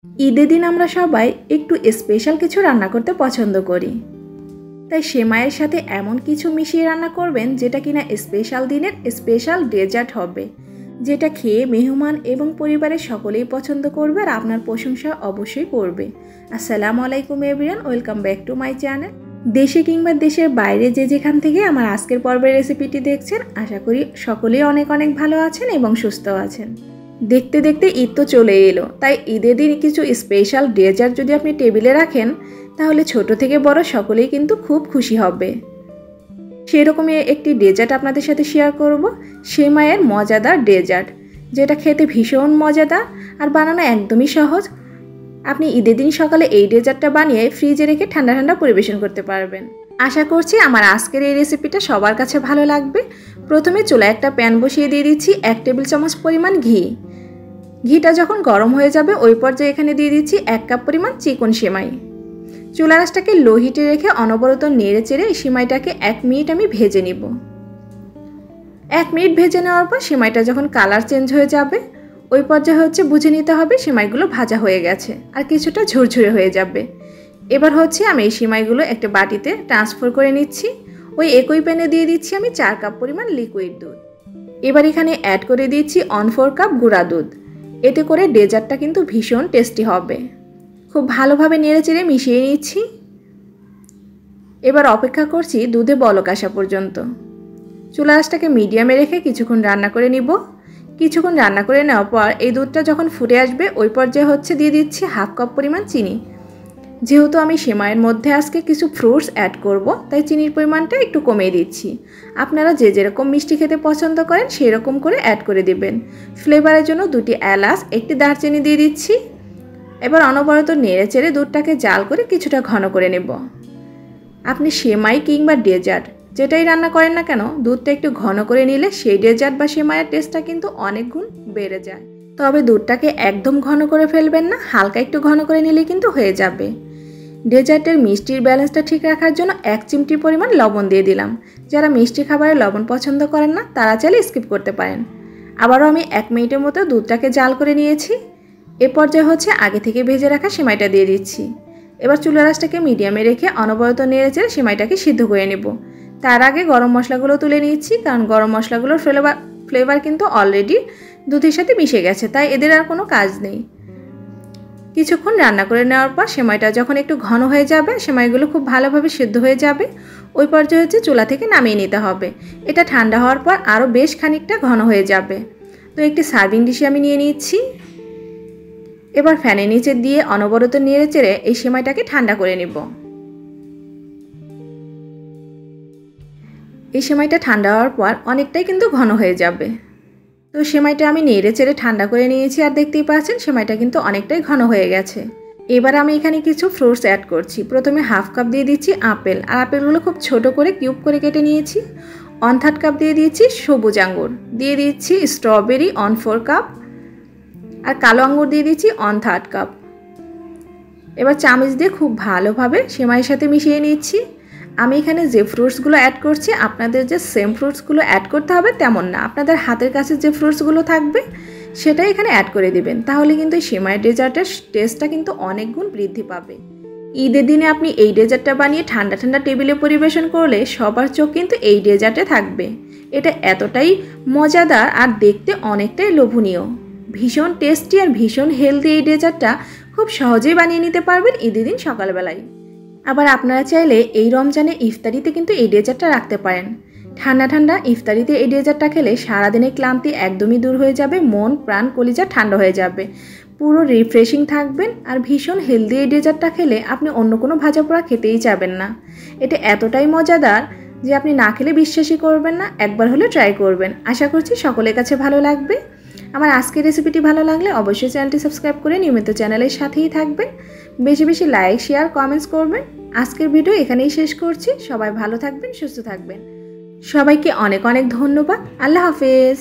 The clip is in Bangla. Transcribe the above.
ঈদের দিন আমরা সবাই একটু স্পেশাল কিছু রান্না করতে পছন্দ করি। তাই সেমাইয়ের সাথে এমন কিছু মিশিয়ে রান্না করবেন যেটা কিনা স্পেশাল দিনের স্পেশাল ডেজার্ট হবে, যেটা খেয়ে মেহমান এবং পরিবারের সকলেই পছন্দ করবে আর আপনার প্রশংসা অবশ্যই করবে। আসসালামু আলাইকুম everyone, welcome back to my channel. দেশে কিংবা দেশের বাইরে যে যেখান থেকে আমার আজকের পর্বের রেসিপিটি দেখছেন, আশা করি সকলেই অনেক অনেক ভালো আছেন এবং সুস্থ আছেন। দেখতে দেখতে ঈদ তো চলে এলো, তাই ঈদের দিন কিছু স্পেশাল ডেজার্ট যদি আপনি টেবিলে রাখেন তাহলে ছোট থেকে বড় সকলেই কিন্তু খুব খুশি হবে। সেরকমই একটি ডেজার্ট আপনাদের সাথে শেয়ার করব, সেমাইয়ের মজাদার ডেজার্ট, যেটা খেতে ভীষণ মজাদার আর বানানো একদমই সহজ। আপনি ঈদের দিন সকালে এই ডেজার্টটা বানিয়ে ফ্রিজে রেখে ঠান্ডা ঠান্ডা পরিবেশন করতে পারবেন। আশা করছি আমার আজকের এই রেসিপিটা সবার কাছে ভালো লাগবে। প্রথমে চুলায় একটা প্যান বসিয়ে দিয়ে দিচ্ছি 1 টেবিল চামচ পরিমাণ ঘি। ঘিটা যখন গরম হয়ে যাবে ওই পর্যায়ে এখানে দিয়ে দিচ্ছি 1 কাপ পরিমাণ চিকন সেমাই। চুলা আঁচটাকে লো হিটে রেখে অনবরত নেড়ে চেড়ে এই সেমাইটাকে 1 মিনিট আমি ভেজে নিব। 1 মিনিট ভেজে নেওয়ার পর সেমাইটা যখন কালার চেঞ্জ হয়ে যাবে ওই পর্যায়ে বুঝে নিতে হবে সেমাইগুলো ভাজা হয়ে গেছে আর কিছুটা ঝুরঝুরে হয়ে যাবে। এবার আমি এই সেমাইগুলো একটা বাটিতে ট্রান্সফার করে নিচ্ছি। ওই একই প্যানে দিয়ে দিচ্ছি আমি 4 কাপ পরিমাণ লিকুইড দুধ। এবার এখানে অ্যাড করে দিচ্ছি 1/4 কাপ গুঁড়া দুধ। এতে করে ডেজার্টটা কিন্তু ভীষণ টেস্টি হবে। খুব ভালোভাবে নেড়ে চেড়ে মিশিয়ে নিচ্ছি। এবার অপেক্ষা করছি দুধে বলক আসা পর্যন্ত। চুলা আঁচটাকে মিডিয়ামে রেখে কিছুক্ষণ রান্না করে নিব। কিছুক্ষণ রান্না করে নেওয়ার পর এই দুধটা যখন ফুটে আসবে ওই পর্যায়ে দিয়ে দিচ্ছি 1/2 কাপ পরিমাণ চিনি। যেহেতু আমি সেমাইয়ের মধ্যে আজকে কিছু ফ্রুটস অ্যাড করব, তাই চিনির পরিমাণটা একটু কমিয়ে দিচ্ছি। আপনারা যে যেরকম মিষ্টি খেতে পছন্দ করেন সেই রকম করে অ্যাড করে দিবেন। ফ্লেভারের জন্য 2টি এলাচ, 1টি দারচিনি দিয়ে দিচ্ছি। এবার অনবরত নেড়ে চেড়ে দুধটাকে জাল করে কিছুটা ঘন করে নেব। আপনি সেমাই কিংবা ডেজার্ট যেটাই রান্না করেন না কেন, দুধটা একটু ঘন করে নিলে সেই ডেজার্ট বা সেমাইয়ের টেস্টটা কিন্তু অনেক গুণ বেড়ে যায়। তবে দুধটাকে একদম ঘন করে ফেলবেন না, হালকা একটু ঘন করে নিলে কিন্তু হয়ে যাবে। ডেজার্টের মিষ্টির ব্যালেন্সটা ঠিক রাখার জন্য 1 চিমটি পরিমাণ লবণ দিয়ে দিলাম। যারা মিষ্টি খাবারে লবণ পছন্দ করেন না তারা চাইলে স্কিপ করতে পারেন। আবারও আমি 1 মিনিটের মতো দুধটাকে জাল করে নিয়েছি। এ পর্যায়ে আগে থেকে ভেজে রাখা সেমাইটা দিয়ে দিচ্ছি। এবার চুলার আঁচটাকে মিডিয়ামে রেখে অনবরত নেড়ে চেড়ে সেমাইটাকে সিদ্ধ করে নেব। তার আগে গরম মশলাগুলো তুলে নিচ্ছি, কারণ গরম মশলাগুলোর ফ্লেভার কিন্তু অলরেডি দুধের সাথে মিশে গেছে, তাই এদের আর কোনো কাজ নেই। কিছুক্ষণ রান্না করে নেওয়ার পর সেমাইটা যখন একটু ঘন হয়ে যাবে, সেমাইগুলো খুব ভালোভাবে সিদ্ধ হয়ে যাবে, ওই পর্যায়ে চুলা থেকে নামিয়ে নিতে হবে। এটা ঠান্ডা হওয়ার পর আরও বেশ খানিকটা ঘন হয়ে যাবে। তো একটি সার্ভিং ডিশে আমি নিয়ে নিচ্ছি। এবার ফ্যানের নিচে দিয়ে অনবরত নেড়ে চেড়ে এই সেমাইটাকে ঠান্ডা করে নেব। এই সেমাইটা ঠান্ডা হওয়ার পর অনেকটাই কিন্তু ঘন হয়ে যাবে। তো সেমাইটা আমি নেড়ে চেড়ে ঠান্ডা করে নিয়েছি আর দেখতেই পাচ্ছেন সেমাইটা কিন্তু অনেকটাই ঘন হয়ে গেছে। এবার আমি এখানে কিছু ফ্রুটস অ্যাড করছি। প্রথমে 1/2 কাপ দিয়ে দিচ্ছি আপেল, আর আপেলগুলো খুব ছোট করে কিউব করে কেটে নিয়েছি। 1/3 কাপ দিয়ে দিচ্ছি সবুজ আঙ্গুর, দিয়ে দিচ্ছি স্ট্রবেরি 1/4 কাপ, আর কালো আঙ্গুর দিয়ে দিচ্ছি 1/3 কাপ। এবার চামচ দিয়ে খুব ভালোভাবে সেমাইয়ের সাথে মিশিয়ে নিচ্ছি। আমি এখানে যে ফ্রুটসগুলো অ্যাড করছি আপনাদের যে সেম ফ্রুটসগুলো অ্যাড করতে হবে তেমন না, আপনাদের হাতের কাছে যে ফ্রুটসগুলো থাকবে সেটাই এখানে অ্যাড করে দিবেন। তাহলে কিন্তু এই সেমাইয়ের ডেজার্টের টেস্টটা কিন্তু অনেক গুণ বৃদ্ধি পাবে। ঈদের দিনে আপনি এই ডেজার্টটা বানিয়ে ঠান্ডা ঠান্ডা টেবিলে পরিবেশন করলে সবার চোখ কিন্তু এই ডেজার্টে থাকবে। এটা এতটাই মজাদার আর দেখতে অনেকটাই লোভনীয়, ভীষণ টেস্টি আর ভীষণ হেলদি। এই ডেজার্টটা খুব সহজেই বানিয়ে নিতে পারবেন ঈদের দিন সকালবেলায়। আবার আপনারা চাইলে এই রমজানে ইফতারিতে কিন্তু এই ডেজার্টটা রাখতে পারেন। ঠান্ডা ঠান্ডা ইফতারিতে এই ডেজার্টটা খেলে সারাদিনের ক্লান্তি একদমই দূর হয়ে যাবে, মন প্রাণ কলিজা ঠান্ডা হয়ে যাবে, পুরো রিফ্রেশিং থাকবেন। আর ভীষণ হেলদি এই ডেজার্টটা খেলে আপনি অন্য কোনো ভাজা পোড়া খেতেই যাবেন না। এটা এতটাই মজাদার যে আপনি না খেলে বিশ্বাসই করবেন না। একবার হলে ট্রাই করবেন। আশা করছি সকলের কাছে ভালো লাগবে। আমার আজকের রেসিপিটি ভালো লাগলে অবশ্যই চ্যানেলটি সাবস্ক্রাইব করে নিয়মিত চ্যানেলের সাথেই থাকবেন। বেশি বেশি লাইক, শেয়ার, কমেন্টস করবেন। আজকের ভিডিও এখানেই শেষ করছি। সবাই ভালো থাকবেন, সুস্থ থাকবেন। সবাইকে অনেক অনেক ধন্যবাদ। আল্লাহ হাফেজ।